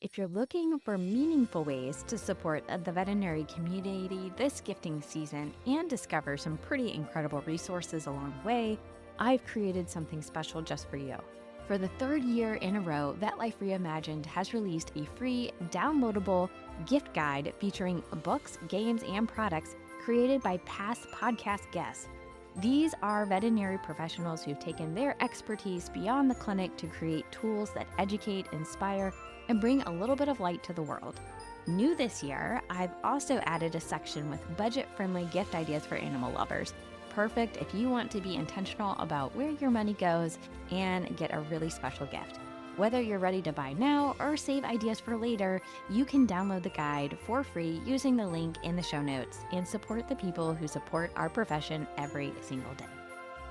If you're looking for meaningful ways to support the veterinary community this gifting season and discover some pretty incredible resources along the way, I've created something special just for you. For the third year in a row, Vet Life Reimagined has released a free, downloadable gift guide featuring books, games, and products created by past podcast guests. These are veterinary professionals who've taken their expertise beyond the clinic to create tools that educate, inspire, and bring a little bit of light to the world. New this year, I've also added a section with budget-friendly gift ideas for animal lovers. Perfect if you want to be intentional about where your money goes and get a really special gift. Whether you're ready to buy now or save ideas for later, you can download the guide for free using the link in the show notes and support the people who support our profession every single day.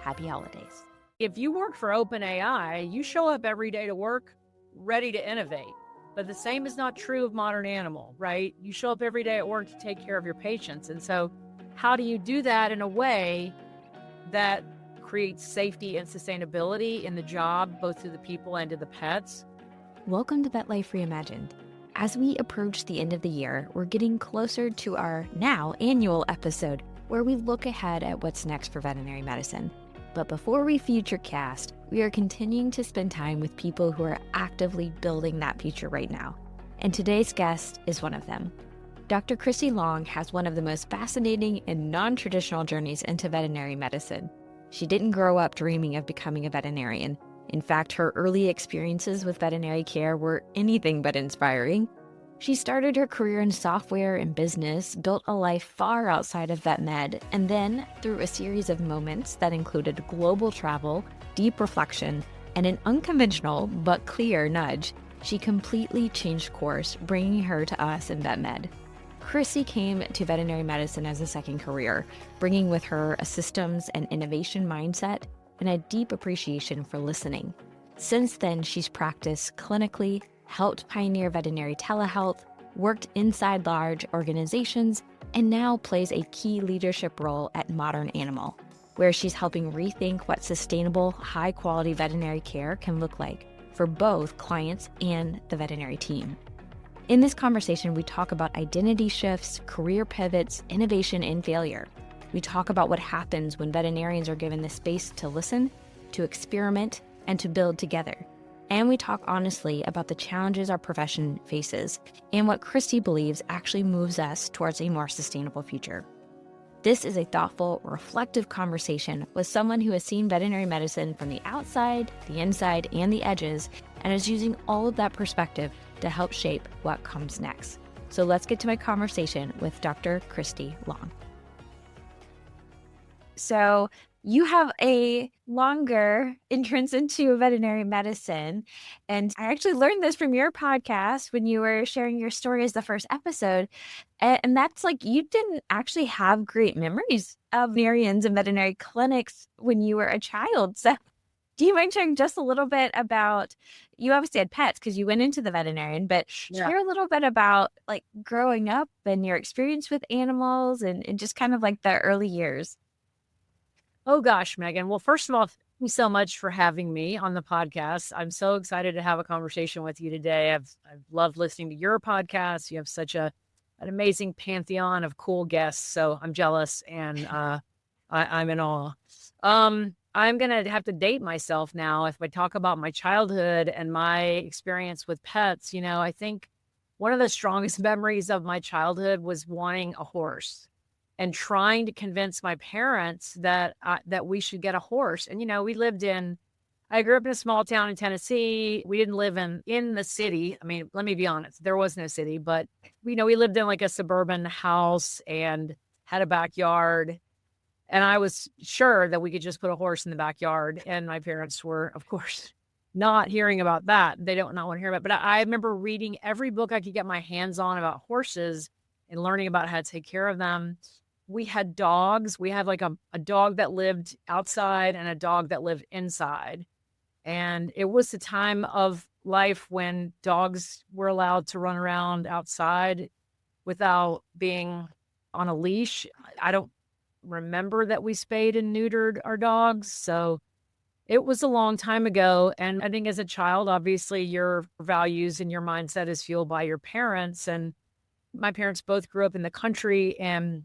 Happy holidays. If you work for OpenAI, you show up every day to work ready to innovate. But the same is not true of modern animal, right? You show up every day at work to take care of your patients. And so how do you do that in a way that creates safety and sustainability in the job, both to the people and to the pets? Welcome to Vet Life Reimagined. As we approach the end of the year, we're getting closer to our now annual episode where we look ahead at what's next for veterinary medicine. But before we future cast, we are continuing to spend time with people who are actively building that future right now. And today's guest is one of them. Dr. Christie Long has one of the most fascinating and non-traditional journeys into veterinary medicine. She didn't grow up dreaming of becoming a veterinarian. In fact, her early experiences with veterinary care were anything but inspiring. She started her career in software and business, built a life far outside of vet med, and then, through a series of moments that included global travel, deep reflection, and an unconventional but clear nudge, she completely changed course, bringing her to us in vet med. Christie came to veterinary medicine as a second career, bringing with her a systems and innovation mindset and a deep appreciation for listening. Since then, she's practiced clinically, helped pioneer veterinary telehealth, worked inside large organizations, and now plays a key leadership role at Modern Animal, where she's helping rethink what sustainable, high-quality veterinary care can look like for both clients and the veterinary team. In this conversation, we talk about identity shifts, career pivots, innovation, and failure. We talk about what happens when veterinarians are given the space to listen, to experiment, and to build together. And we talk honestly about the challenges our profession faces and what Christie believes actually moves us towards a more sustainable future. This is a thoughtful, reflective conversation with someone who has seen veterinary medicine from the outside, the inside, and the edges, and is using all of that perspective to help shape what comes next. So let's get to my conversation with Dr. Christie Long. So you have a longer entrance into veterinary medicine. And I actually learned this from your podcast when you were sharing your story as the first episode. And that's like, you didn't actually have great memories of veterinarians and veterinary clinics when you were a child. So do you mind sharing just a little bit about, you obviously had pets because you went into the veterinarian, but share a little bit about like growing up and your experience with animals and just kind of like the early years. Oh gosh, Megan. Well, first of all, thank you so much for having me on the podcast. I'm so excited to have a conversation with you today. I've loved listening to your podcast. You have such an amazing pantheon of cool guests. So I'm jealous and I'm in awe. I'm going to have to date myself now if I talk about my childhood and my experience with pets. You know, I think one of the strongest memories of my childhood was wanting a horse and trying to convince my parents that we should get a horse. And, you know, I grew up in a small town in Tennessee. We didn't live in the city. I mean, let me be honest, there was no city, but, you know, we lived in like a suburban house and had a backyard. And I was sure that we could just put a horse in the backyard. And my parents were, of course, not hearing about that. They don't not want to hear about it. But I remember reading every book I could get my hands on about horses and learning about how to take care of them. We had dogs. We had like a dog that lived outside and a dog that lived inside. And it was the time of life when dogs were allowed to run around outside without being on a leash. I don't remember that we spayed and neutered our dogs. So It was a long time ago, and I think as a child, obviously, your values and your mindset is fueled by your parents, and my parents both grew up in the country, and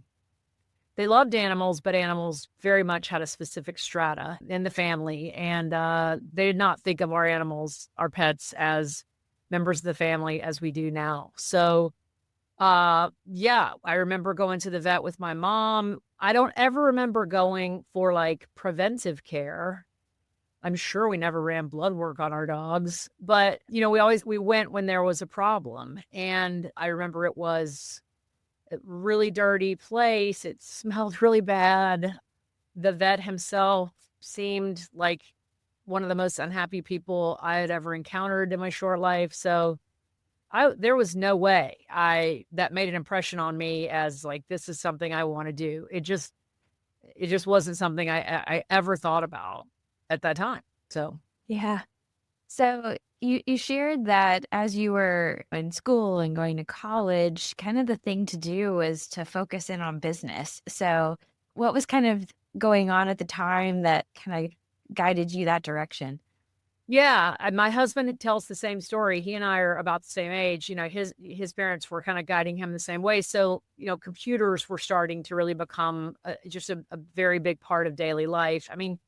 they loved animals, but animals very much had a specific strata in the family, and, they did not think of our animals, our pets, as members of the family as we do now. So, yeah, I remember going to the vet with my mom. I don't ever remember going for, like, preventive care. I'm sure we never ran blood work on our dogs, but, we went when there was a problem, and I remember it was a really dirty place. It smelled really bad. The vet himself seemed like one of the most unhappy people I had ever encountered in my short life. So there was no way that made an impression on me as like, this is something I want to do. It just wasn't something I ever thought about at that time. So Yeah. So you shared that as you were in school and going to college, kind of the thing to do was to focus in on business. So what was kind of going on at the time that kind of guided you that direction? yeah, my husband tells the same story. He and I are about the same age. His parents were kind of guiding him the same way. So, computers were starting to really become just a very big part of daily life. I mean,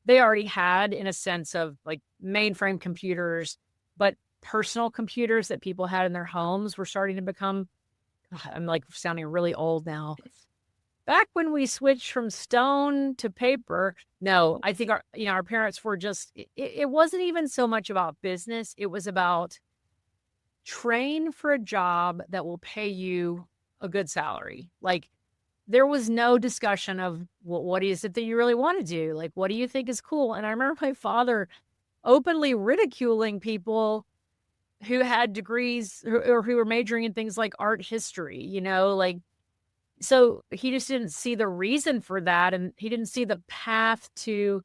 they already had in a sense of like mainframe computers, but personal computers that people had in their homes were starting to become, I'm like sounding really old now. Back when we switched from stone to paper, no, I think our parents were just, it wasn't even so much about business. It was about train for a job that will pay you a good salary. Like there was no discussion of what is it that you really want to do? Like, what do you think is cool? And I remember my father openly ridiculing people who had degrees or who were majoring in things like art history, like, so he just didn't see the reason for that. And he didn't see the path to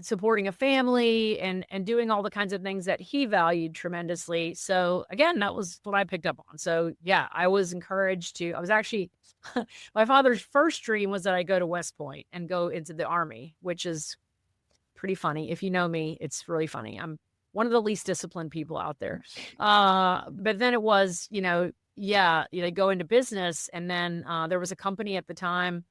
supporting a family and doing all the kinds of things that he valued tremendously. So again, that was what I picked up on. So yeah, I was encouraged I was actually, my father's first dream was that I go to West Point and go into the Army, which is pretty funny. If you know me, it's really funny. I'm one of the least disciplined people out there. But then it was, yeah, go into business. And then there was a company at the time,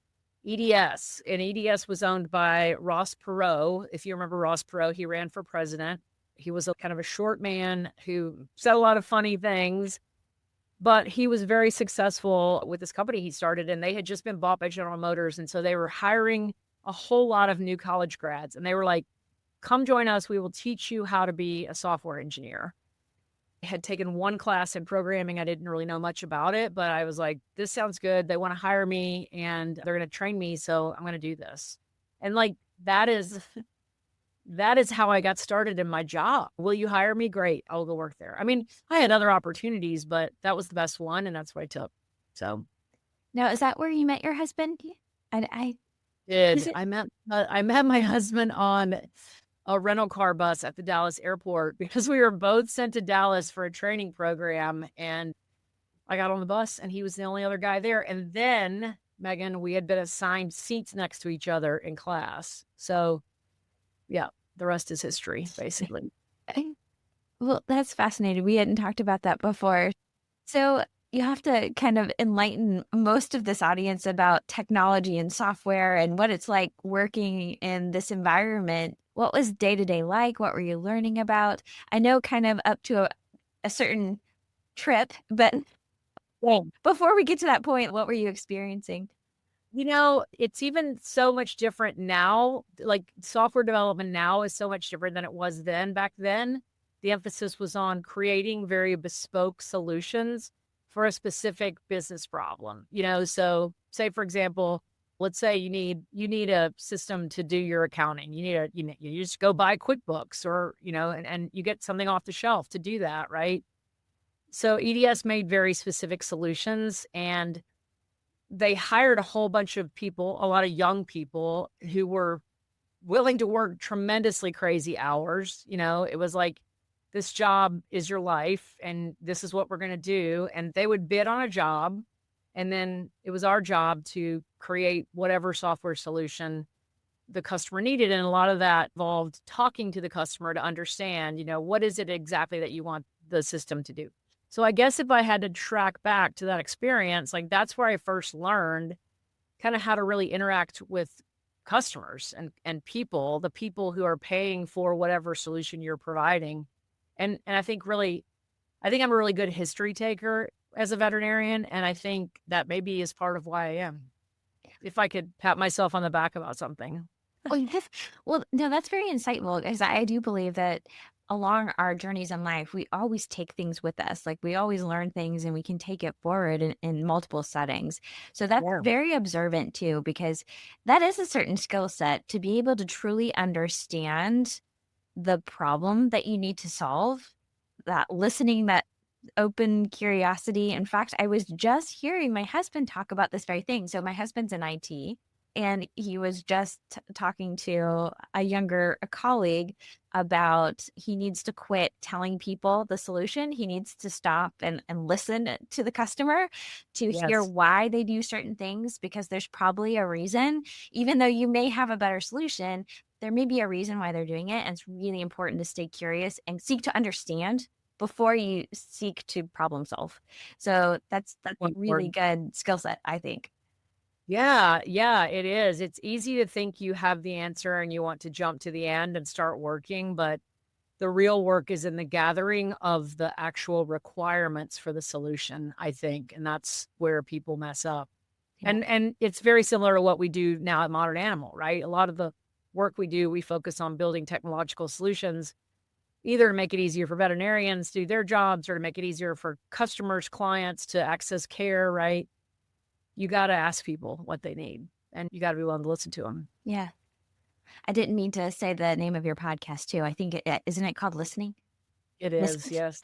EDS, and EDS was owned by Ross Perot. If you remember Ross Perot, he ran for president. He was a kind of a short man who said a lot of funny things, but he was very successful with this company he started, and they had just been bought by General Motors. And so they were hiring a whole lot of new college grads. And they were like, come join us. We will teach you how to be a software engineer. I had taken one class in programming. I didn't really know much about it, but I was like, this sounds good. They want to hire me and they're going to train me. So I'm going to do this. And like, that is how I got started in my job. Will you hire me? Great. I'll go work there. I mean, I had other opportunities, but that was the best one. And that's what I took. So Now, is that where you met your husband? I did. I met my husband on a rental car bus at the Dallas airport because we were both sent to Dallas for a training program. And I got on the bus and he was the only other guy there. And then, Megan, we had been assigned seats next to each other in class. So yeah, the rest is history, basically. Well, that's fascinating. We hadn't talked about that before. So you have to kind of enlighten most of this audience about technology and software and what it's like working in this environment. What was day-to-day like? What were you learning about? I know kind of up to a certain trip, but before we get to that point, what were you experiencing? It's even so much different now. Like software development now is so much different than it was then. Back then, the emphasis was on creating very bespoke solutions for a specific business problem. So say for example, let's say you need a system to do your accounting. You just go buy QuickBooks or, and you get something off the shelf to do that, right? So EDS made very specific solutions, and they hired a whole bunch of people, a lot of young people who were willing to work tremendously crazy hours. It was like, this job is your life and this is what we're going to do. And they would bid on a job. And then it was our job to create whatever software solution the customer needed. And a lot of that involved talking to the customer to understand, what is it exactly that you want the system to do. So I guess if I had to track back to that experience, like that's where I first learned kind of how to really interact with customers and people, the people who are paying for whatever solution you're providing. And I think I'm a really good history taker as a veterinarian, and I think that maybe is part of why I am. If I could pat myself on the back about something. Well, well, no, that's very insightful because I do believe that along our journeys in life, we always take things with us. Like we always learn things and we can take it forward in multiple settings. So that's Yeah. very observant too, because that is a certain skill set to be able to truly understand the problem that you need to solve, that listening, that open curiosity. In fact, I was just hearing my husband talk about this very thing. So my husband's in IT, and he was just talking to a colleague about he needs to quit telling people the solution. He needs to stop and listen to the customer to hear Yes. why they do certain things, because there's probably a reason. Even though you may have a better solution, there may be a reason why they're doing it. And it's really important to stay curious and seek to understand before you seek to problem solve. So that's One really word. good skill set, I think. Yeah, yeah, it is. It's easy to think you have the answer and you want to jump to the end and start working, but the real work is in the gathering of the actual requirements for the solution, I think, and that's where people mess up. Yeah. And it's very similar to what we do now at Modern Animal, right? A lot of the work we do, we focus on building technological solutions, either to make it easier for veterinarians to do their jobs or to make it easier for customers, clients to access care, right? You got to ask people what they need and you got to be willing to listen to them. Yeah. I didn't mean to say the name of your podcast too. I think isn't it called Listening? It is, Listening. yes.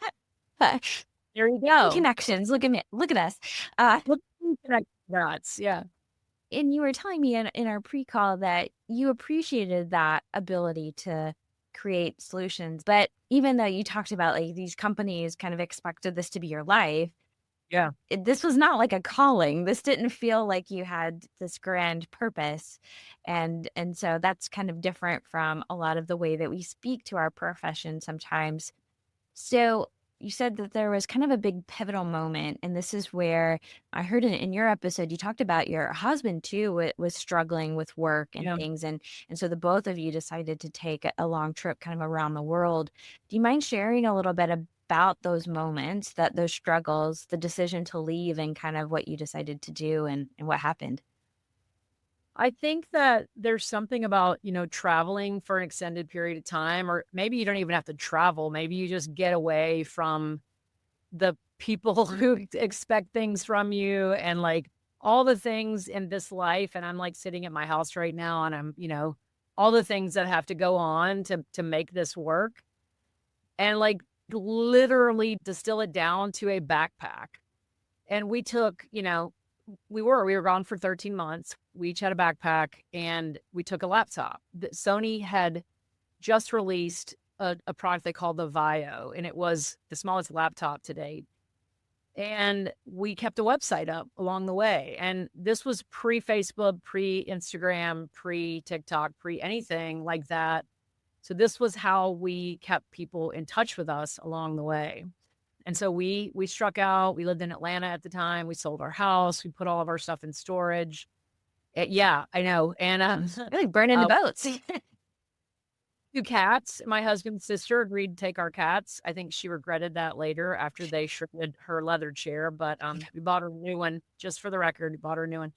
There you Making go. connections. Look at me. Look at us. Look, connect dots. Yeah. And you were telling me in our pre-call that you appreciated that ability to create solutions. But even though you talked about like these companies kind of expected this to be your life, Yeah. this was not like a calling. This didn't feel like you had this grand purpose. And so that's kind of different from a lot of the way that we speak to our profession sometimes. So you said that there was kind of a big pivotal moment, and this is where I heard in your episode, you talked about your husband too was struggling with work and Yeah. things. And so the both of you decided to take a long trip kind of around the world. Do you mind sharing a little bit about those moments, those struggles, the decision to leave and kind of what you decided to do and what happened? I think that there's something about, traveling for an extended period of time, or maybe you don't even have to travel. Maybe you just get away from the people who expect things from you and like all the things in this life. And I'm like sitting at my house right now and I'm, all the things that have to go on to make this work and like literally distill it down to a backpack. And we took, we were gone for 13 months. We each had a backpack and we took a laptop. Sony had just released a product they called the Vio, and it was the smallest laptop to date. And we kept a website up along the way. And this was pre-Facebook, pre-Instagram, pre-TikTok, pre-anything like that. So this was how we kept people in touch with us along the way. And so we struck out. We lived in Atlanta at the time. We sold our house. We put all of our stuff in storage. Yeah, I know. And Really burning the boats. 2 cats. My husband's sister agreed to take our cats. I think she regretted that later after they shredded her leather chair, but we bought her a new one. Just for the record, we bought her a new one.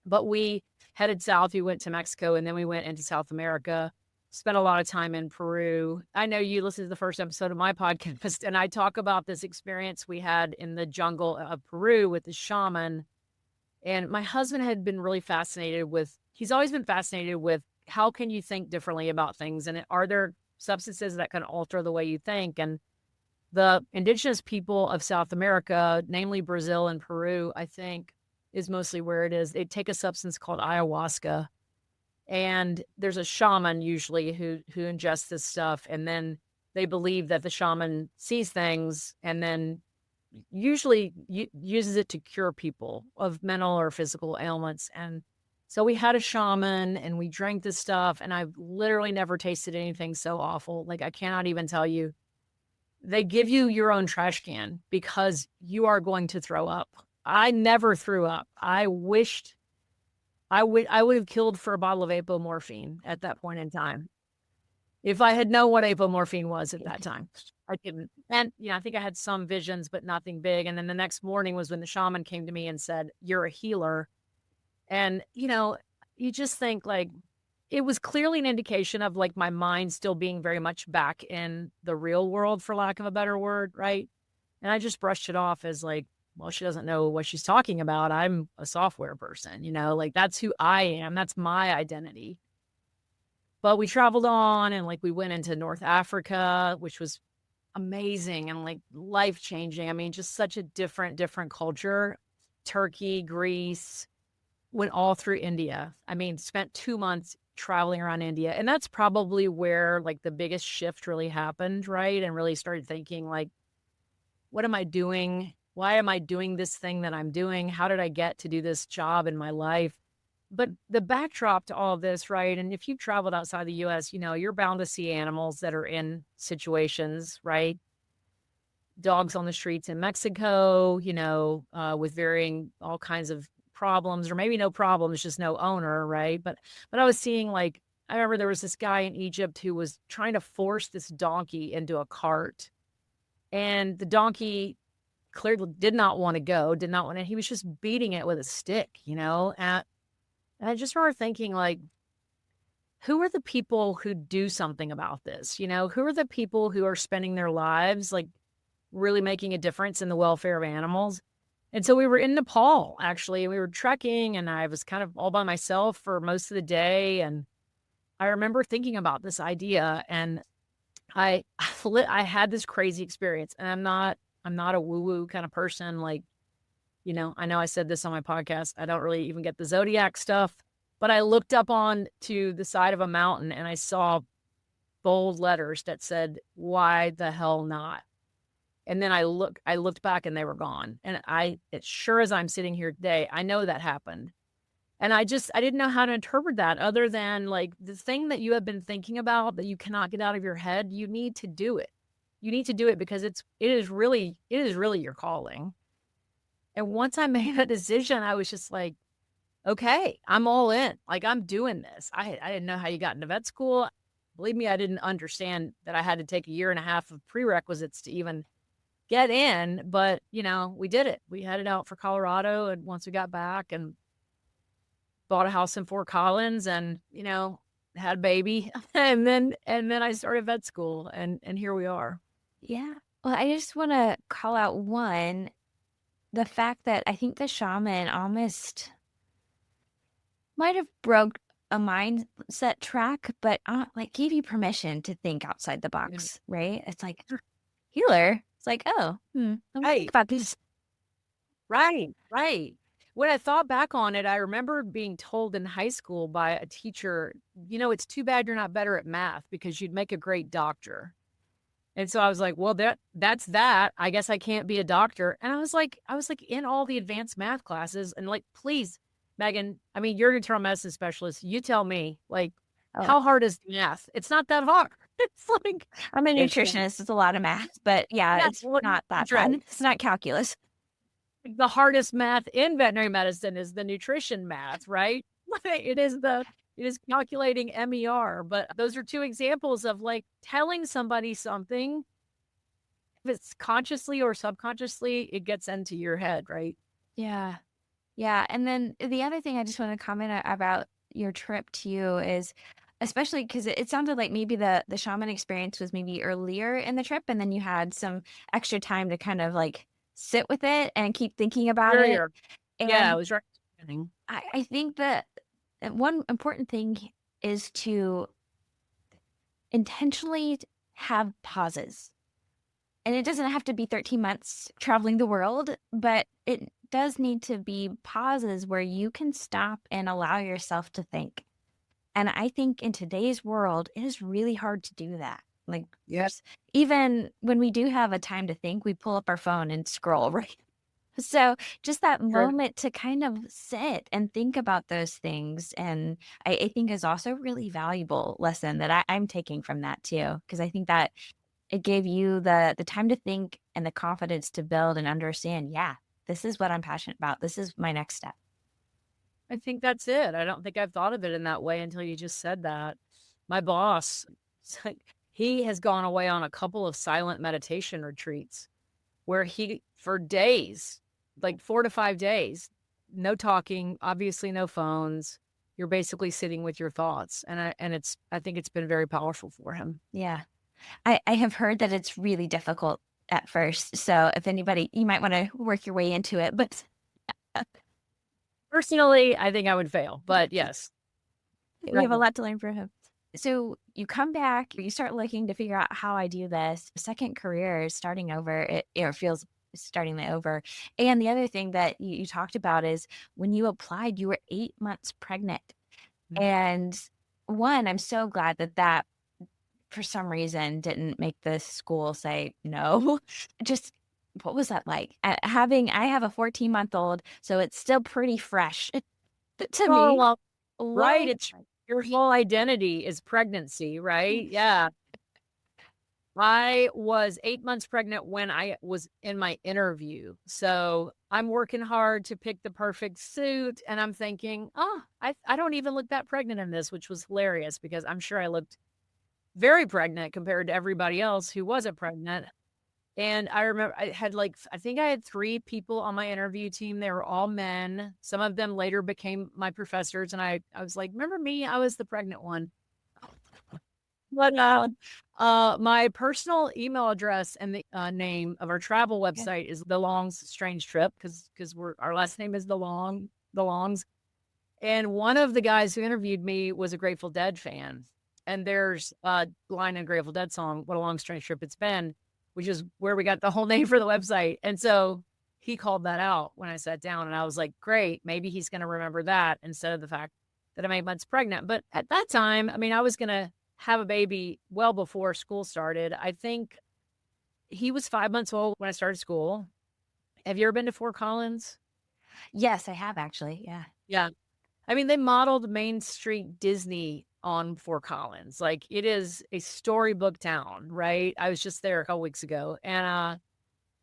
But we headed south. We went to Mexico, and then we went into South America, spent a lot of time in Peru. I know you listened to the first episode of my podcast, and I talk about this experience we had in the jungle of Peru with the shaman. And my husband had been really fascinated with, he's always been fascinated with how can you think differently about things? And are there substances that can alter the way you think? And the indigenous people of South America, namely Brazil and Peru, I think is mostly where it is. They take a substance called ayahuasca, and there's a shaman usually who ingests this stuff. And then they believe that the shaman sees things and then usually uses it to cure people of mental or physical ailments. And So we had a shaman and we drank this stuff, and I've literally never tasted anything so awful. Like, I cannot even tell you. They give you your own trash can because you are going to throw up. I never threw up. I wished I would have killed for a bottle of apomorphine at that point in time. If I had known what apomorphine was at that time. I didn't. And, I think I had some visions, but nothing big. And then the next morning was when the shaman came to me and said, "You're a healer." And, you just think like it was clearly an indication of like my mind still being very much back in the real world, for lack of a better word. Right. And I just brushed it off as like, well, she doesn't know what she's talking about. I'm a software person, like that's who I am. That's my identity. But we traveled on and like we went into North Africa, which was amazing and like life changing. I mean, just such a different culture. Turkey, Greece, went all through India. I mean, spent 2 months traveling around India. And that's probably where like the biggest shift really happened, right? And really started thinking like, what am I doing? Why am I doing this thing that I'm doing? How did I get to do this job in my life? But the backdrop to all of this, right? And if you've traveled outside the US, you're bound to see animals that are in situations, right? Dogs on the streets in Mexico, with varying all kinds of problems, or maybe no problems, just no owner, right? But I was seeing like, I remember there was this guy in Egypt who was trying to force this donkey into a cart. And the donkey clearly did not want to go, did not want to, he was just beating it with a stick, and I just remember thinking like, who are the people who do something about this? Who are the people who are spending their lives like really making a difference in the welfare of animals? And so we were in Nepal, actually, and we were trekking, and I was kind of all by myself for most of the day. And I remember thinking about this idea, and I had this crazy experience. And I'm not a woo-woo kind of person. Like, I know I said this on my podcast. I don't really even get the zodiac stuff, but I looked up on to the side of a mountain and I saw bold letters that said, "Why the hell not?" And then I looked back and they were gone. And as sure as I'm sitting here today, I know that happened. And I didn't know how to interpret that other than like the thing that you have been thinking about that you cannot get out of your head. You need to do it. You need to do it because it is really your calling. And once I made a decision, I was just like, okay, I'm all in. Like, I'm doing this. I didn't know how you got into vet school. Believe me, I didn't understand that I had to take a year and a half of prerequisites to even get in. But, we did it. We headed out for Colorado. And once we got back and bought a house in Fort Collins and, had a baby. and then I started vet school and here we are. Yeah. Well, I just want to call out the fact that I think the shaman almost might have broke a mindset track, but like gave you permission to think outside the box, right? It's like healer. It's like, oh, let me think about this. Right. When I thought back on it, I remember being told in high school by a teacher, it's too bad you're not better at math because you'd make a great doctor. And so I was like, well, that's that. I guess I can't be a doctor. And I was like in all the advanced math classes and like, please, Megan, I mean, you're an internal medicine specialist. You tell me, like, how hard is math? It's not that hard. It's like, I'm a nutritionist. It's a lot of math, but yeah, it's not that bad. It's not calculus. The hardest math in veterinary medicine is the nutrition math, right? It is calculating MER, but those are two examples of like telling somebody something. If it's consciously or subconsciously, it gets into your head, right? Yeah. Yeah. And then the other thing I just want to comment about your trip to you is, especially because it sounded like maybe the shaman experience was maybe earlier in the trip, and then you had some extra time to kind of like sit with it and keep thinking about it. And yeah, it was right. I think that one important thing is to intentionally have pauses. And it doesn't have to be 13 months traveling the world, but it does need to be pauses where you can stop and allow yourself to think. And I think in today's world, it is really hard to do that. Like, yes, even when we do have a time to think, we pull up our phone and scroll, right? So just that Sure. moment to kind of sit and think about those things, and I think is also a really valuable lesson that I'm taking from that too, because I think that it gave you the time to think and the confidence to build and understand, yeah, this is what I'm passionate about. This is my next step. I think that's it. I don't think I've thought of it in that way until you just said that. My boss, he has gone away on a couple of silent meditation retreats where he, for days, like 4 to 5 days, no talking, obviously no phones. You're basically sitting with your thoughts, and I think it's been very powerful for him. Yeah. I have heard that it's really difficult at first. So if anybody, you might want to work your way into it, but Personally, I think I would fail, but yes. we Right. have a lot to learn from him. So you come back, you start looking to figure out how I do this. Second career is starting over. It feels starting over. And the other thing that you talked about is when you applied, you were 8 months pregnant. Mhm. And one, I'm so glad that for some reason didn't make the school say no. Just what was that like? I have a 14-month-old, so it's still pretty fresh to Oh, me. well, A right, long it's your whole identity is pregnancy, right? Yeah. I was 8 months pregnant when I was in my interview. So I'm working hard to pick the perfect suit. And I'm thinking, oh, I don't even look that pregnant in this, which was hilarious because I'm sure I looked very pregnant compared to everybody else who wasn't pregnant. And I remember I had I think I had 3 people on my interview team. They were all men. Some of them later became my professors. And I was like, remember me? I was the pregnant one. But, my personal email address and the, name of our travel Yeah. website is The Long's Strange Trip because we're our last name is The Longs, and one of the guys who interviewed me was a Grateful Dead fan, and there's a line in a Grateful Dead song, "What a long strange trip it's been," which is where we got the whole name for the website, and so he called that out when I sat down, and I was like, "Great, maybe he's gonna remember that instead of the fact that I'm 8 months pregnant," but at that time, I mean, I was gonna have a baby well before school started. I think he was 5 months old when I started school. Have you ever been to Fort Collins? Yes, I have actually. Yeah. Yeah. I mean, they modeled Main Street Disney on Fort Collins. Like, it is a storybook town, right? I was just there a couple weeks ago, and,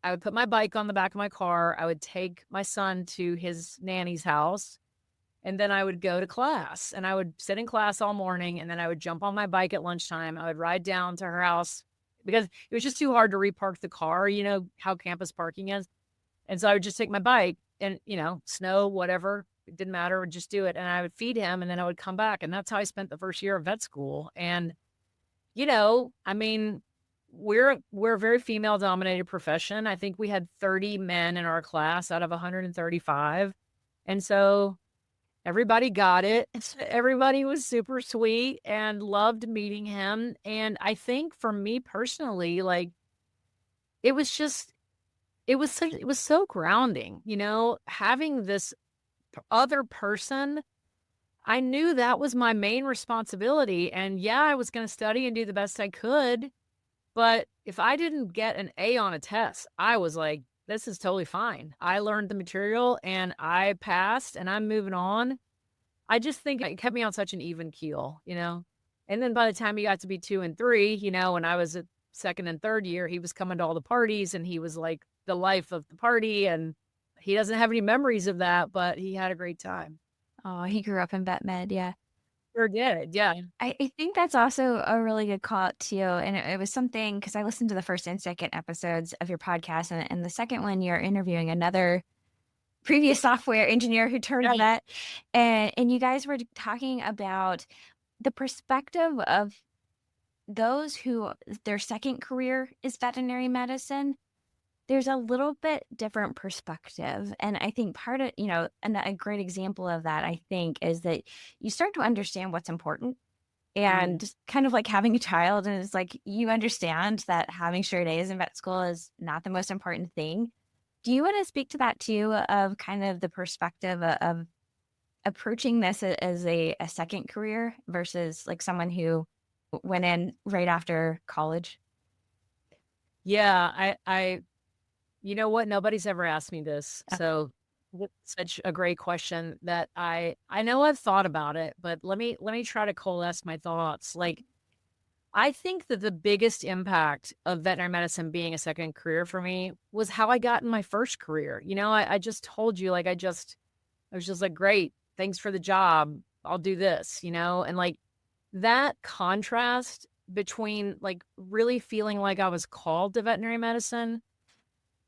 I would put my bike on the back of my car. I would take my son to his nanny's house, and then I would go to class, and I would sit in class all morning, and then I would jump on my bike at lunchtime. I would ride down to her house because it was just too hard to repark the car, you know how campus parking is. And so I would just take my bike and, snow, whatever, it didn't matter, would just do it. And I would feed him and then I would come back. And that's how I spent the first year of vet school. And, I mean, we're a very female dominated profession. I think we had 30 men in our class out of 135. And so everybody got it. Everybody was super sweet and loved meeting him. And I think for me personally, like, it was just it was so grounding, having this other person. I knew that was my main responsibility, and yeah, I was gonna study and do the best I could, but if I didn't get an A on a test, I was like, "This is totally fine. I learned the material and I passed and I'm moving on." I just think it kept me on such an even keel, And then by the time he got to be 2 and 3, when I was at 2nd and 3rd year, he was coming to all the parties and he was like the life of the party, and he doesn't have any memories of that, but he had a great time. Oh, he grew up in vet med. Yeah. Sure did, yeah. I think that's also a really good call out too. And it was something because I listened to the first and second episodes of your podcast, and the second one, you're interviewing another previous software engineer who turned Yeah. vet, and you guys were talking about the perspective of those who their second career is veterinary medicine. There's a little bit different perspective, and I think part of, and a great example of that, I think, is that you start to understand what's important, Mhm. and kind of like having a child, and it's like you understand that having straight A's in vet school is not the most important thing. Do you want to speak to that too, of kind of the perspective of approaching this as a second career versus like someone who went in right after college? Yeah, I You know what? Nobody's ever asked me this. Okay. So that's such a great question that I know I've thought about it, but let me try to coalesce my thoughts. Like I think that the biggest impact of veterinary medicine being a second career for me was how I got in my first career. I just told you, like, I was just like, great, thanks for the job. I'll do this, and like that contrast between like really feeling like I was called to veterinary medicine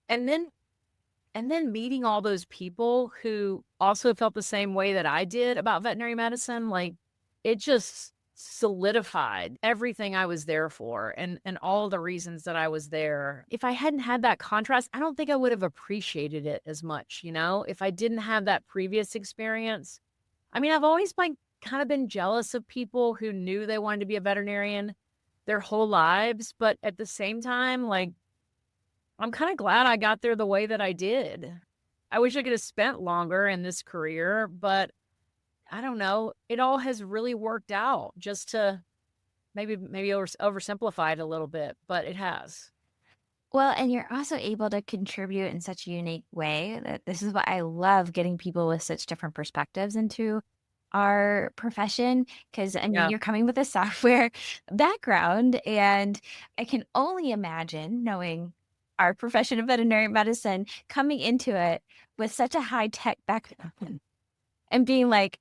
and then meeting all those people who also felt the same way that I did about veterinary medicine, like it just solidified everything I was there for and all the reasons that I was there. If I hadn't had that contrast, I don't think I would have appreciated it as much, if I didn't have that previous experience. I mean, I've always kind of been jealous of people who knew they wanted to be a veterinarian their whole lives, but at the same time, like I'm kind of glad I got there the way that I did. I wish I could have spent longer in this career, but I don't know. It all has really worked out just to maybe oversimplify it a little bit, but it has. Well, and you're also able to contribute in such a unique way that this is what I love, getting people with such different perspectives into our profession. Because, I mean, Yeah. you're coming with a software background, and I can only imagine, knowing our profession of veterinary medicine, coming into it with such a high tech background and being like,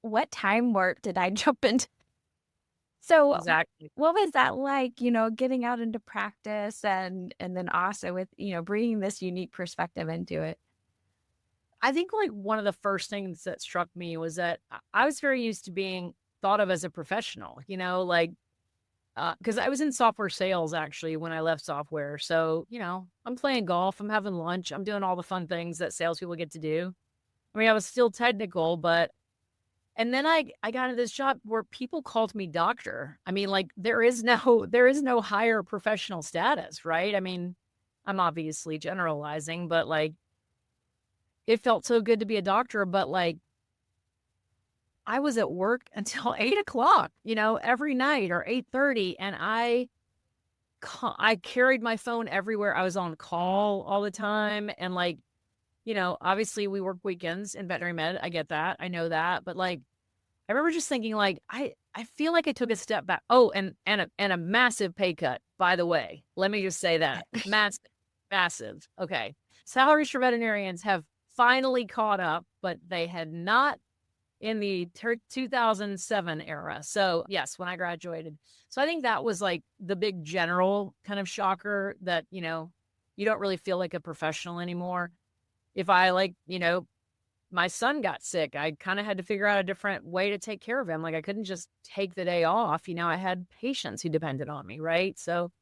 what time warp did I jump into? So Exactly. what was that like, getting out into practice and then also with, bringing this unique perspective into it? I think like one of the first things that struck me was that I was very used to being thought of as a professional, like because I was in software sales actually when I left software. So, I'm playing golf, I'm having lunch, I'm doing all the fun things that salespeople get to do. I mean, I was still technical, but and then I got into this job where people called me doctor. I mean, like there is no higher professional status, right? I mean, I'm obviously generalizing, but like it felt so good to be a doctor, but like I was at work until 8 o'clock, every night or 8:30, and I carried my phone everywhere. I was on call all the time, and like, obviously we work weekends in veterinary med. I get that, I know that, but like, I remember just thinking, like, I feel like I took a step back. Oh, and a massive pay cut, by the way. Let me just say that massive. Okay, salaries for veterinarians have finally caught up, but they had not in the 2007 era. So, yes, when I graduated. So, I think that was like the big general kind of shocker that, you don't really feel like a professional anymore. If I like, my son got sick, I kind of had to figure out a different way to take care of him. Like I couldn't just take the day off. I had patients who depended on me, right? So,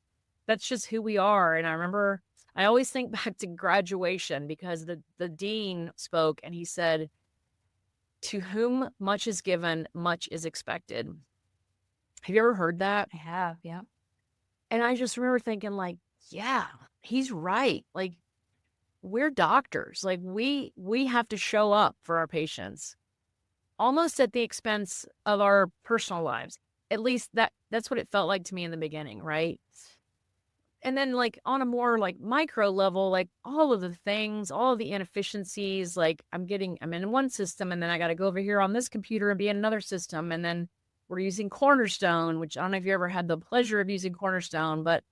that's just who we are. And I remember I always think back to graduation because the dean spoke and he said, to whom much is given, much is expected. Have you ever heard that? I have, yeah. And I just remember thinking like, yeah, he's right. Like we're doctors. Like we have to show up for our patients almost at the expense of our personal lives. At least that's what it felt like to me in the beginning, right? And then like on a more like micro level, like all of the things, all of the inefficiencies, like I'm in one system and then I got to go over here on this computer and be in another system. And then we're using Cornerstone, which I don't know if you ever had the pleasure of using Cornerstone, but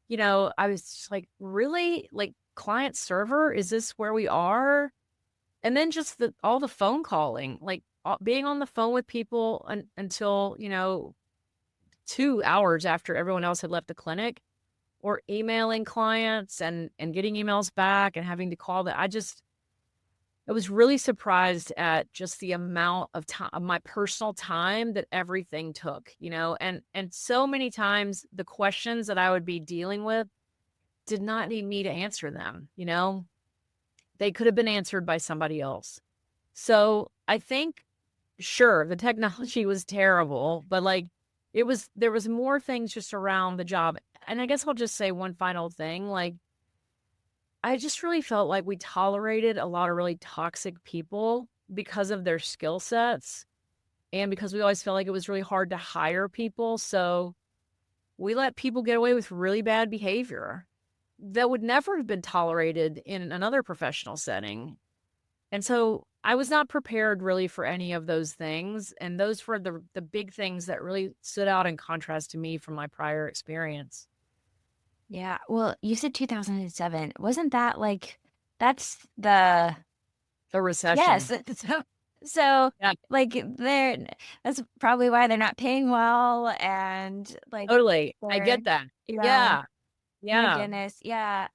I was just like, really, like client server, is this where we are? And then just all the phone calling, like being on the phone with people until, 2 hours after everyone else had left the clinic, or emailing clients and getting emails back and having to call that. I was really surprised at just the amount of time, of my personal time that everything took, and so many times the questions that I would be dealing with did not need me to answer them, they could have been answered by somebody else. So I think, sure, the technology was terrible, but like there was more things just around the job. And I guess I'll just say one final thing. Like, I just really felt like we tolerated a lot of really toxic people because of their skill sets and because we always felt like it was really hard to hire people. So we let people get away with really bad behavior. that would never have been tolerated in another professional setting. And so I was not prepared really for any of those things. And those were the big things that really stood out in contrast to me from my prior experience. Yeah. Well, you said 2007. Wasn't that like that's the The yes. recession. So Yeah, like they're that's probably why they're not paying well and like totally. I they're get that. yeah, Yeah. my Yeah. goodness. Yeah.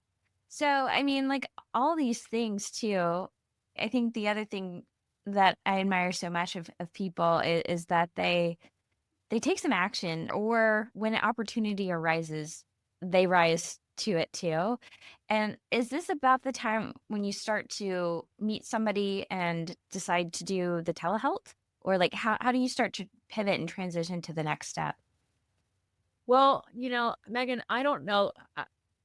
So I mean like all these things too. I think the other thing that I admire so much of people is that they take some action, or when an opportunity arises, they rise to it too. And is this about the time when you start to meet somebody and decide to do the telehealth? Or like how do you start to pivot and transition to the next step? Well, Megan, I don't know.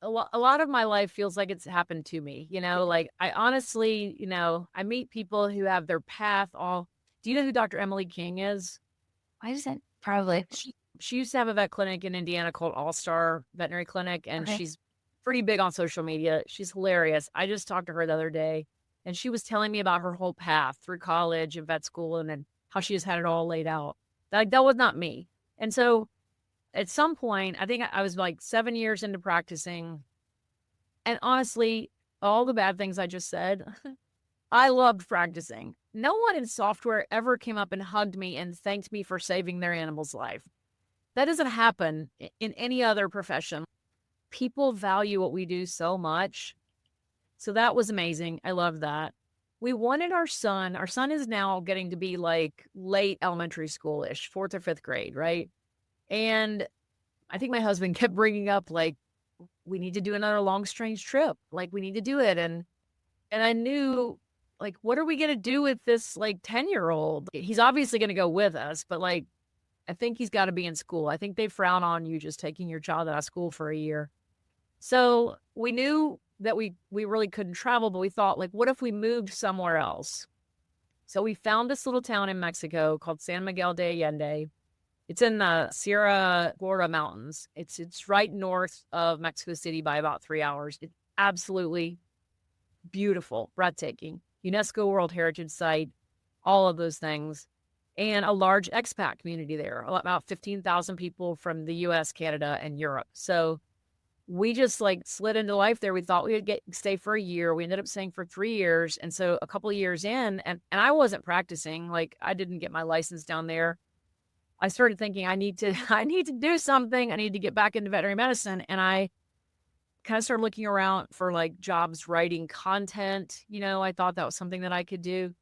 A lot of my life feels like it's happened to me. Like I honestly, I meet people who have their path all. Do you know who Dr. Emily King is? Why does that probably She used to have a vet clinic in Indiana called All Star Veterinary Clinic, and okay. she's pretty big on social media. She's hilarious. I just talked to her the other day, and she was telling me about her whole path through college and vet school, and then how she just had it all laid out. That was not me. And so at some point, I think I was like 7 years into practicing. And honestly, all the bad things I just said, I loved practicing. No one in software ever came up and hugged me and thanked me for saving their animal's life. That doesn't happen in any other profession. People value what we do so much. So that was amazing. I love that. We wanted our son. Our son is now getting to be like late elementary school-ish, fourth or fifth grade, right? And I think my husband kept bringing up like, we need to do another long strange trip. Like we need to do it. And I knew like, what are we going to do with this like 10-year-old? He's obviously going to go with us, but like, I think he's got to be in school. I think they frown on you just taking your child out of school for a year. So we knew that we really couldn't travel, but we thought like, what if we moved somewhere else? So we found this little town in Mexico called San Miguel de Allende. It's in the Sierra Gorda Mountains. It's right north of Mexico City by about 3 hours. It's absolutely beautiful, breathtaking. UNESCO World Heritage Site, all of those things, and a large expat community there, about 15,000 people from the US, Canada, and Europe. So we just like slid into life there. We thought we would stay for a year. We ended up staying for 3 years. And so a couple of years in, and I wasn't practicing, like I didn't get my license down there. I started thinking I need to do something. I need to get back into veterinary medicine. And I kind of started looking around for like jobs writing content. I thought that was something that I could do.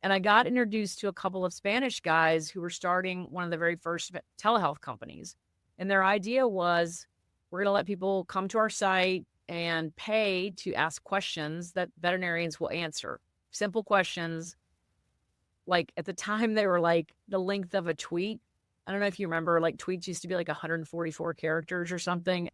And I got introduced to a couple of Spanish guys who were starting one of the very first telehealth companies. And their idea was, we're going to let people come to our site and pay to ask questions that veterinarians will answer. Simple questions. Like at the time, they were like the length of a tweet. I don't know if you remember, like tweets used to be like 144 characters or something.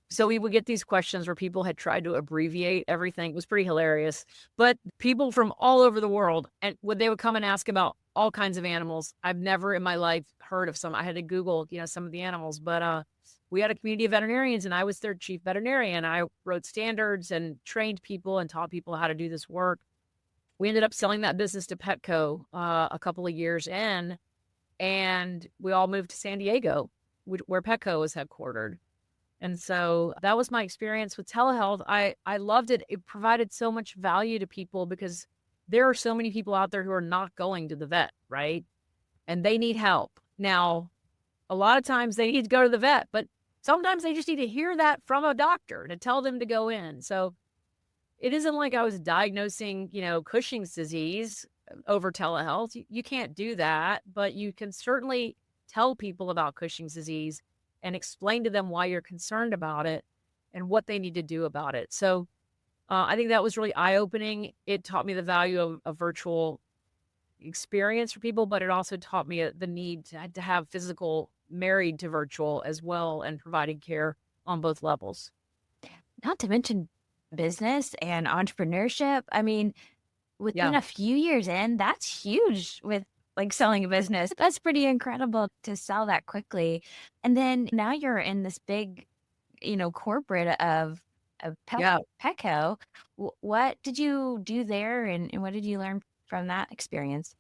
So we would get these questions where people had tried to abbreviate everything. It was pretty hilarious. But people from all over the world, and they would come and ask about all kinds of animals. I've never in my life heard of some. I had to Google, some of the animals. But we had a community of veterinarians, and I was their chief veterinarian. I wrote standards and trained people and taught people how to do this work. We ended up selling that business to Petco a couple of years in, and we all moved to San Diego, where Petco is headquartered. And so that was my experience with telehealth. I loved it. It provided so much value to people because there are so many people out there who are not going to the vet, right? And they need help. Now, a lot of times they need to go to the vet, but sometimes they just need to hear that from a doctor to tell them to go in. So it isn't like I was diagnosing, Cushing's disease over telehealth. You can't do that, but you can certainly tell people about Cushing's disease and explain to them why you're concerned about it and what they need to do about it. So I think that was really eye-opening. It taught me the value of a virtual experience for people, but it also taught me the need to have physical married to virtual as well and providing care on both levels. Not to mention business and entrepreneurship. I mean, within Yeah. a few years in, that's huge with like selling a business. That's pretty incredible to sell that quickly. And then now you're in this big corporate of Yeah. Petco. What did you do there, and what did you learn from that experience?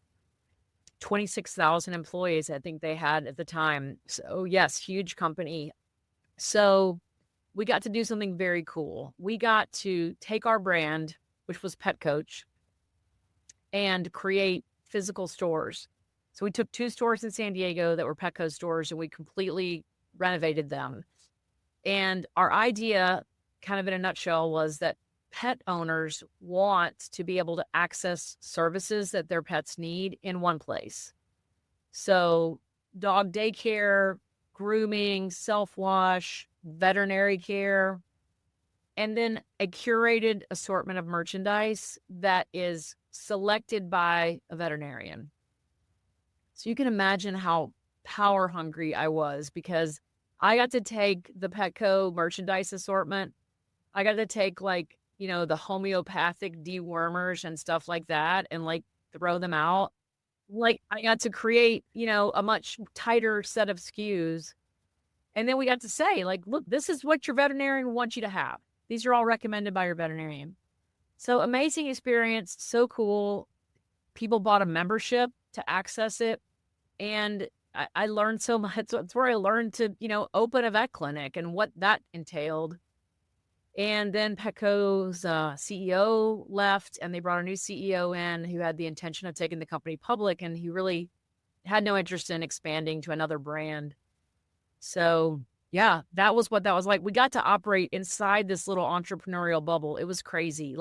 26,000 employees, I think they had at the time. So, yes, huge company. So, we got to do something very cool. We got to take our brand, which was Pet Coach, and create physical stores. So, we took 2 stores in San Diego that were Petco stores, and we completely renovated them. And our idea, kind of in a nutshell, was that pet owners want to be able to access services that their pets need in one place. So, dog daycare, grooming, self-wash, veterinary care, and then a curated assortment of merchandise that is selected by a veterinarian. So you can imagine how power hungry I was because I got to take the Petco merchandise assortment. I got to take the homeopathic dewormers and stuff like that and throw them out. I got to create, a much tighter set of SKUs. And then we got to say, look, this is what your veterinarian wants you to have. These are all recommended by your veterinarian. So amazing experience, so cool. People bought a membership to access it. And I learned so much. That's where I learned to, open a vet clinic and what that entailed. And then Petco's CEO left, and they brought a new CEO in who had the intention of taking the company public, and he really had no interest in expanding to another brand. So, yeah, that was what that was like. We got to operate inside this little entrepreneurial bubble. It was crazy.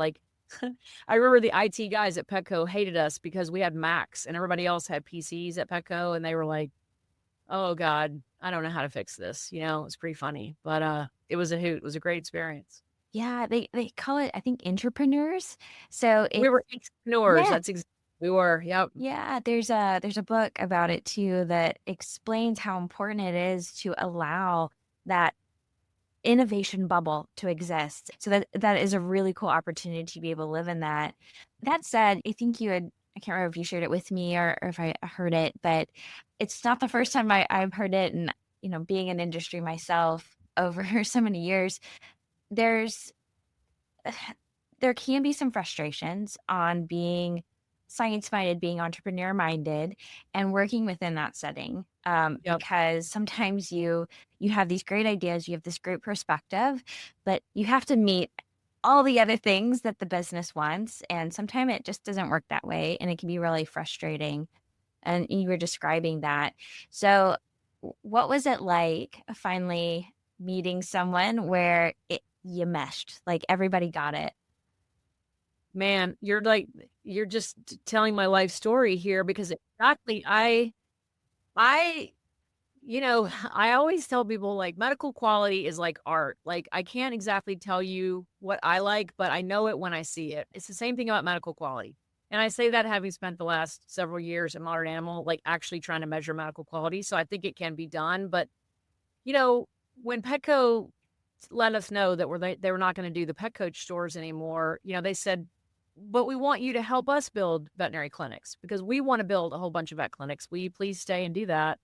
I remember the IT guys at Petco hated us because we had Macs and everybody else had PCs at Petco, and they were like, "Oh God, I don't know how to fix this." It was pretty funny, but it was a hoot. It was a great experience. Yeah, they call it, I think, entrepreneurs. So We it's were entrepreneurs. yeah, That's exactly we were. Yep. yeah. There's a book about it too that explains how important it is to allow that innovation bubble to exist. So that is a really cool opportunity to be able to live in that. That said, I think I can't remember if you shared it with me or if I heard it, but it's not the first time I've heard it. And, being in industry myself over so many years, there's there can be some frustrations on being science-minded, being entrepreneur-minded, and working within that setting. Yep. Because sometimes you have these great ideas, you have this great perspective, but you have to meet all the other things that the business wants, and sometimes it just doesn't work that way, and it can be really frustrating. And you were describing that. So, what was it like finally meeting someone where you meshed, like everybody got it? Man, you're just telling my life story here because exactly I I always tell people medical quality is like art. I can't exactly tell you what I like, but I know it when I see it. It's the same thing about medical quality. And I say that having spent the last several years in modern animal, actually trying to measure medical quality. So I think it can be done. But, you know, when Petco let us know that they were not going to do the Pet Coach stores anymore, they said, but we want you to help us build veterinary clinics because we want to build a whole bunch of vet clinics. Will you please stay and do that?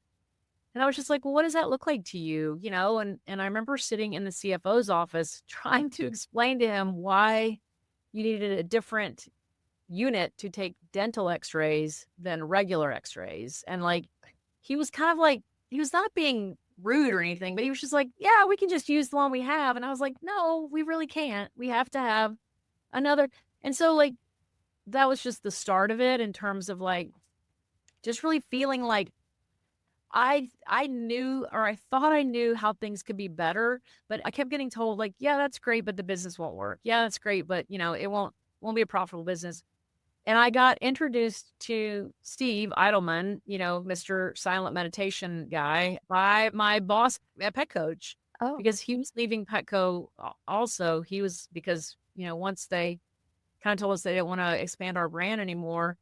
And I was just like, well, what does that look like to you? And I remember sitting in the CFO's office trying to explain to him why you needed a different unit to take dental x-rays than regular x-rays. And he was kind of he was not being rude or anything, but he was just like, yeah, we can just use the one we have. And I was like, no, we really can't. We have to have another. And so that was just the start of it in terms of just really feeling like I knew, or I thought I knew how things could be better, but I kept getting told yeah, that's great, but the business won't work. Yeah, that's great, but it won't be a profitable business. And I got introduced to Steve Eidelman, Mr. Silent Meditation guy, by my boss at Pet Coach, Oh, because he was leaving Petco also. He was, because, once they kind of told us they didn't want to expand our brand anymore.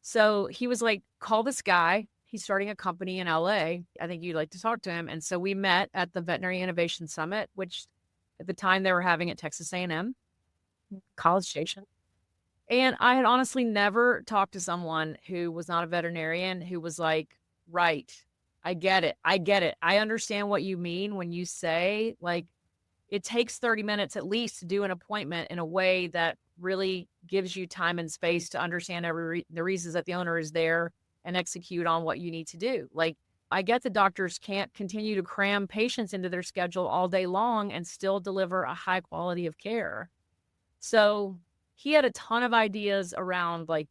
So he was like, call this guy. He's starting a company in LA. I think you'd like to talk to him. And so we met at the Veterinary Innovation Summit, which at the time they were having at Texas A&M, College Station. And I had honestly never talked to someone who was not a veterinarian who was like, right, I get it. I get it. I understand what you mean when you say it takes 30 minutes at least to do an appointment in a way that really gives you time and space to understand the reasons that the owner is there and execute on what you need to do. Like, I get the doctors can't continue to cram patients into their schedule all day long and still deliver a high quality of care. So he had a ton of ideas around like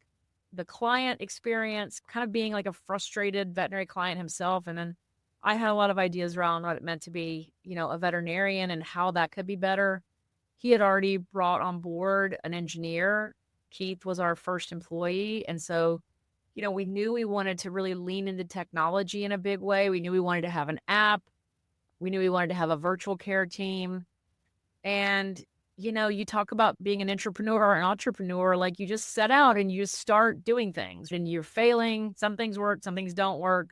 the client experience, kind of being like a frustrated veterinary client himself. And then I had a lot of ideas around what it meant to be, a veterinarian and how that could be better. He had already brought on board an engineer. Keith was our first employee. And so, we knew we wanted to really lean into technology in a big way. We knew we wanted to have an app. We knew we wanted to have a virtual care team. And, you talk about being an intrapreneur or an entrepreneur, like you just set out and you just start doing things and you're failing. Some things work, some things don't work,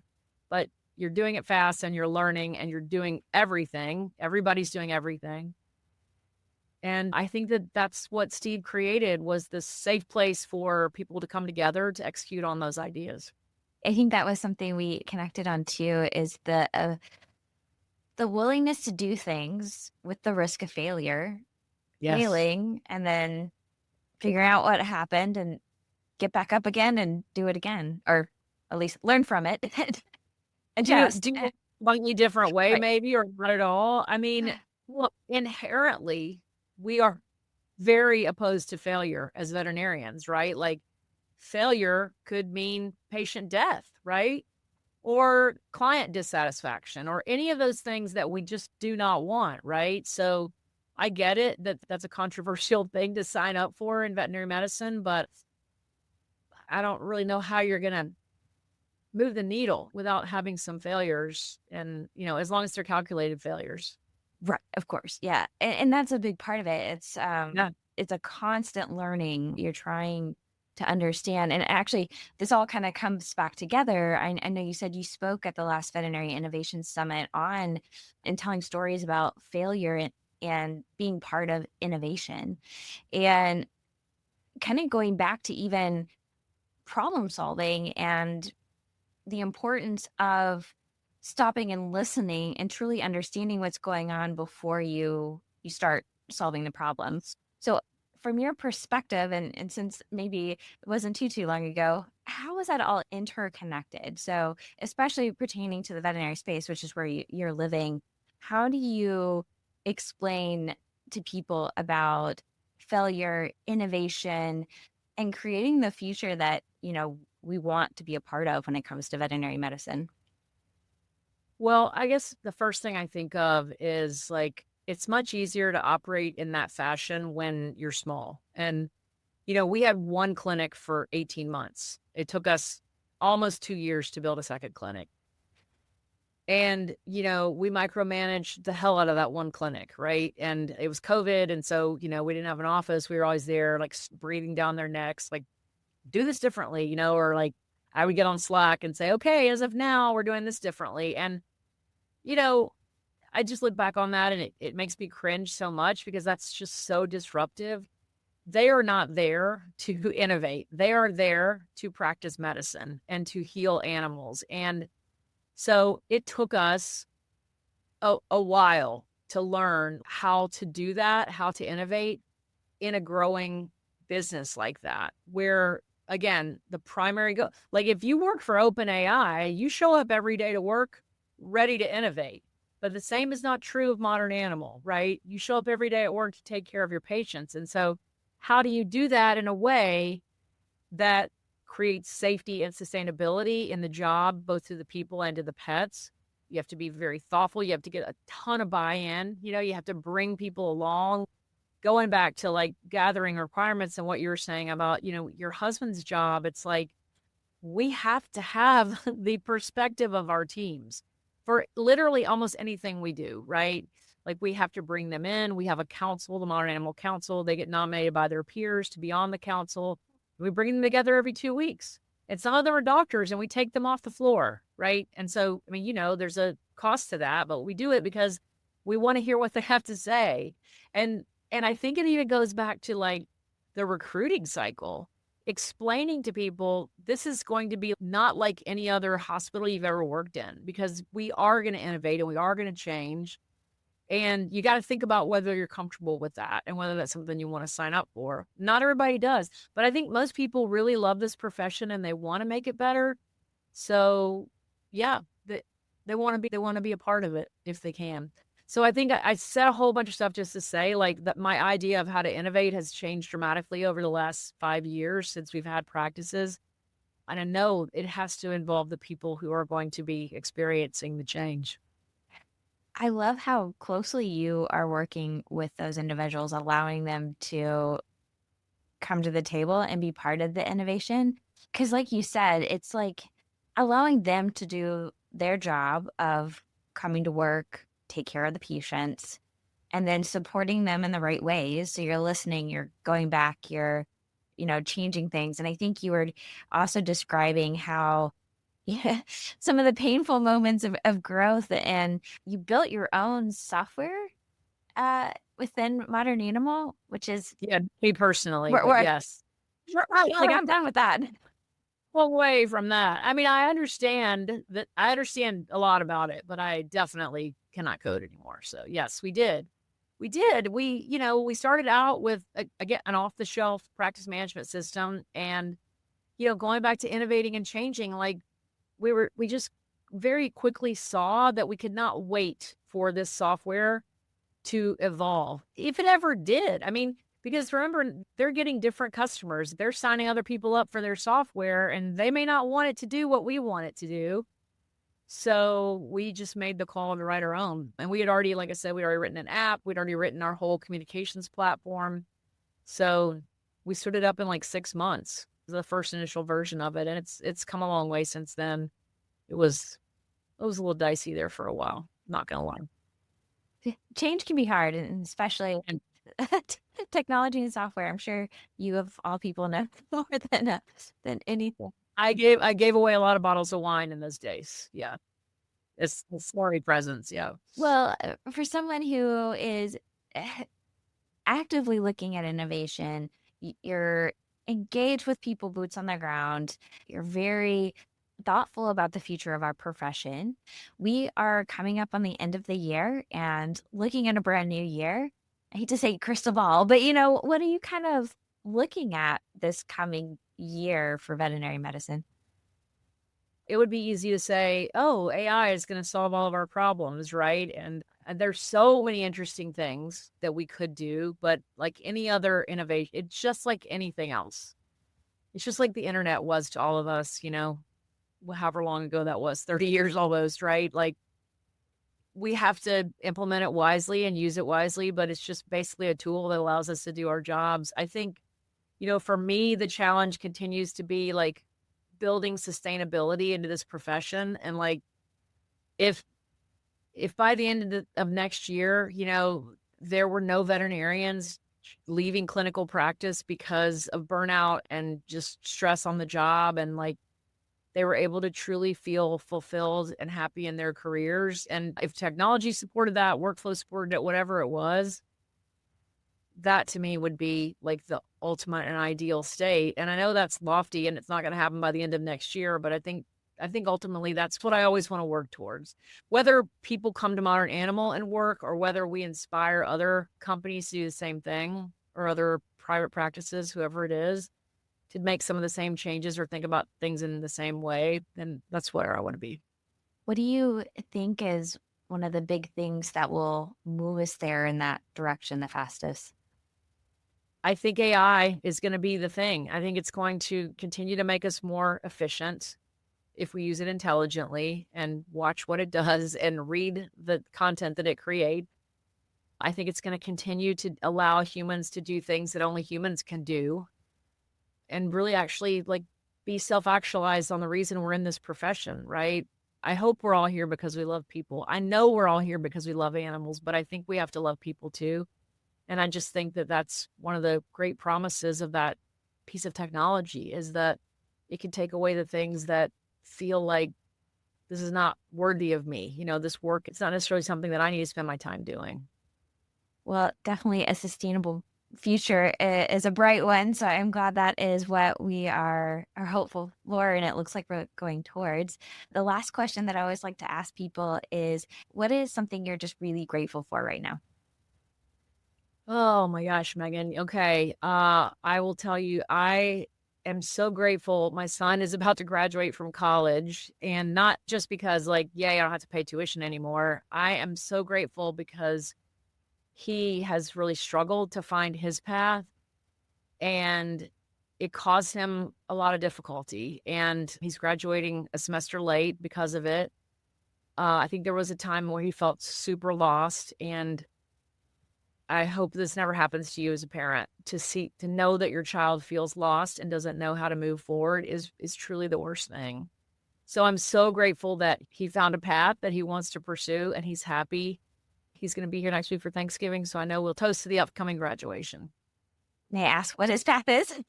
but you're doing it fast and you're learning and you're doing everything. Everybody's doing everything. And I think that that's what Steve created, was this safe place for people to come together to execute on those ideas. I think that was something we connected on too, is the willingness to do things with the risk of failing, and then figure out what happened and get back up again and do it again, or at least learn from it and adjust. Do it slightly different way, Right. maybe, or not at all. I mean, well, inherently, we are very opposed to failure as veterinarians, right? Like, failure could mean patient death, right? Or client dissatisfaction, or any of those things that we just do not want, right? So I get it that that's a controversial thing to sign up for in veterinary medicine, but I don't really know how you're going to move the needle without having some failures, and, as long as they're calculated failures. Right. Of course. Yeah. And that's a big part of it. Yeah. It's a constant learning. You're trying to understand. And actually, this all kind of comes back together. I know you said you spoke at the last Veterinary Innovation Summit and telling stories about failure and being part of innovation, and kind of going back to even problem solving and the importance of stopping and listening and truly understanding what's going on before you start solving the problems. So from your perspective, and since maybe it wasn't too long ago, how is that all interconnected? So especially pertaining to the veterinary space, which is where you're living, how do you explain to people about failure, innovation, and creating the future that, we want to be a part of when it comes to veterinary medicine? Well, I guess the first thing I think of is like, it's much easier to operate in that fashion when you're small. And, we had one clinic for 18 months. It took us almost 2 years to build a second clinic. And, we micromanaged the hell out of that one clinic, right? And it was COVID. And so, we didn't have an office. We were always there, like breathing down their necks, like, do this differently, or like I would get on Slack and say, okay, as of now, we're doing this differently. And, I just look back on that and it makes me cringe so much, because that's just so disruptive. They are not there to innovate. They are there to practice medicine and to heal animals. And so it took us a while to learn how to do that, how to innovate in a growing business like that, where, again, the primary goal, like if you work for OpenAI, you show up every day to work ready to innovate. But the same is not true of modern animal, right? You show up every day at work to take care of your patients. And so how do you do that in a way that creates safety and sustainability in the job, both to the people and to the pets? You have to be very thoughtful. You have to get a ton of buy-in. You have to bring people along. Going back to like gathering requirements and what you were saying about, your husband's job, it's like, we have to have the perspective of our teams for literally almost anything we do, right? Like, we have to bring them in. We have a council, the Modern Animal Council. They get nominated by their peers to be on the council. We bring them together every 2 weeks. And some of them are doctors, and we take them off the floor, right? And so, I mean, there's a cost to that, but we do it because we want to hear what they have to say. And I think it even goes back to like the recruiting cycle, explaining to people, this is going to be not like any other hospital you've ever worked in, because we are going to innovate and we are going to change. And you got to think about whether you're comfortable with that and whether that's something you want to sign up for. Not everybody does, but I think most people really love this profession and they want to make it better. So yeah, they want to be a part of it if they can. So I think I said a whole bunch of stuff just to say like that my idea of how to innovate has changed dramatically over the last 5 years since we've had practices. And I know it has to involve the people who are going to be experiencing the change. I love how closely you are working with those individuals, allowing them to come to the table and be part of the innovation. Because, like you said, it's like allowing them to do their job of coming to work, take care of the patients, and then supporting them in the right ways. So you're listening, you're going back, you're, changing things. And I think you were also describing how, yeah, some of the painful moments of growth, and you built your own software within Modern Animal, which is Yeah, me personally, but we're yes. like I'm done with that. Well, away from that. I mean, I understand a lot about it, but I definitely cannot code anymore. So yes, we did. We did. We started out with again an off the shelf practice management system and going back to innovating and changing, like we just very quickly saw that we could not wait for this software to evolve, if it ever did. I mean, because remember, they're getting different customers. They're signing other people up for their software, and they may not want it to do what we want it to do. So we just made the call to write our own. And we had already, like I said, we'd already written an app. We'd already written our whole communications platform. So we stood it up in like 6 months, the first initial version of it. And it's come a long way since then. It was a little dicey there for a while, not gonna lie. Change can be hard, and especially in technology and software. I'm sure you of all people know more than anything. I gave away a lot of bottles of wine in those days. Yeah. It's sorry presents. Yeah. Well, for someone who is actively looking at innovation, you're engaged with people, boots on the ground. You're very thoughtful about the future of our profession. We are coming up on the end of the year and looking at a brand new year. I hate to say crystal ball, but what are you kind of looking at this coming year for veterinary medicine? It would be easy to say, oh, AI is going to solve all of our problems, right? And there's so many interesting things that we could do, but like any other innovation, it's just like anything else. It's just like the internet was to all of us, however long ago that was, 30 years almost, right? Like we have to implement it wisely and use it wisely, but it's just basically a tool that allows us to do our jobs. I think, for me, the challenge continues to be like building sustainability into this profession. And like, if by the end of next year, there were no veterinarians leaving clinical practice because of burnout and just stress on the job, and like they were able to truly feel fulfilled and happy in their careers. And if technology supported that, workflow supported it, whatever it was, that to me would be like the ultimate and ideal state. And I know that's lofty and it's not going to happen by the end of next year, but I think ultimately that's what I always want to work towards. Whether people come to Modern Animal and work, or whether we inspire other companies to do the same thing, or other private practices, whoever it is, to make some of the same changes or think about things in the same way, then that's where I want to be. What do you think is one of the big things that will move us there in that direction the fastest? I think AI is going to be the thing. I think it's going to continue to make us more efficient if we use it intelligently and watch what it does and read the content that it creates. I think it's going to continue to allow humans to do things that only humans can do, and really actually like be self-actualized on the reason we're in this profession, right? I hope we're all here because we love people. I know we're all here because we love animals, but I think we have to love people too. And I just think that that's one of the great promises of that piece of technology, is that it can take away the things that feel like this is not worthy of me. This work, it's not necessarily something that I need to spend my time doing. Well, definitely a sustainable future is a bright one. So I'm glad that is what we are hopeful for, and it looks like we're going towards. The last question that I always like to ask people is, what is something you're just really grateful for right now? Oh my gosh, Megan. Okay. I will tell you, I am so grateful. My son is about to graduate from college, and not just because, like, yay, I don't have to pay tuition anymore. I am so grateful because he has really struggled to find his path, and it caused him a lot of difficulty. And he's graduating a semester late because of it. I think there was a time where he felt super lost, and I hope this never happens to you as a parent. To know that your child feels lost and doesn't know how to move forward is truly the worst thing. So I'm so grateful that he found a path that he wants to pursue and he's happy. He's going to be here next week for Thanksgiving, so I know we'll toast to the upcoming graduation. May I ask what his path is?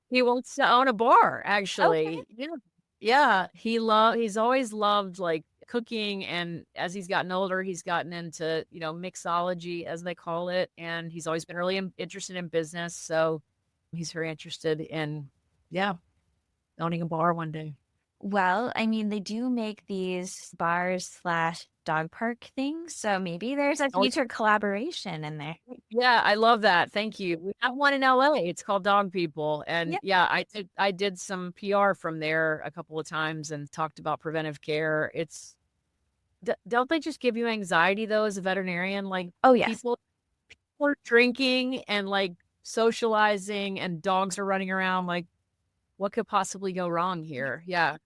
He wants to own a bar, Okay. actually. Yeah. Yeah, he's always loved, like, cooking, and as he's gotten older, he's gotten into, mixology, as they call it, and he's always been really interested in business, so he's very interested in, yeah, owning a bar one day. Well, I mean, they do make these bars slash dog park things, so maybe there's a Oh, future collaboration in there. yeah, I love that, thank you. We have one in LA, it's called Dog People, and, Yeah. yeah, I did some PR from there a couple of times and talked about preventive care. It's don't they just give you anxiety, though, as a veterinarian? Like, Oh, yes. people are drinking and, like, socializing, and dogs are running around, like, what could possibly go wrong here? Yeah.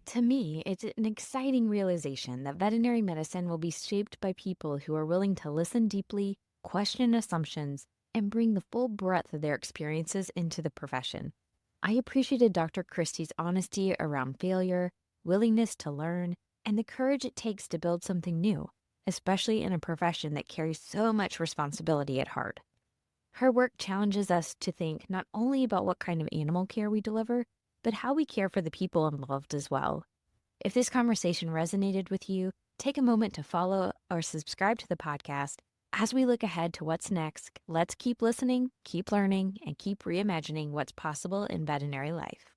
To me, it's an exciting realization that veterinary medicine will be shaped by people who are willing to listen deeply, question assumptions, and bring the full breadth of their experiences into the profession. I appreciated Dr. Christie's honesty around failure, willingness to learn, and the courage it takes to build something new, especially in a profession that carries so much responsibility at heart. Her work challenges us to think not only about what kind of animal care we deliver, but how we care for the people involved as well. If this conversation resonated with you, take a moment to follow or subscribe to the podcast. As we look ahead to what's next, let's keep listening, keep learning, and keep reimagining what's possible in veterinary life.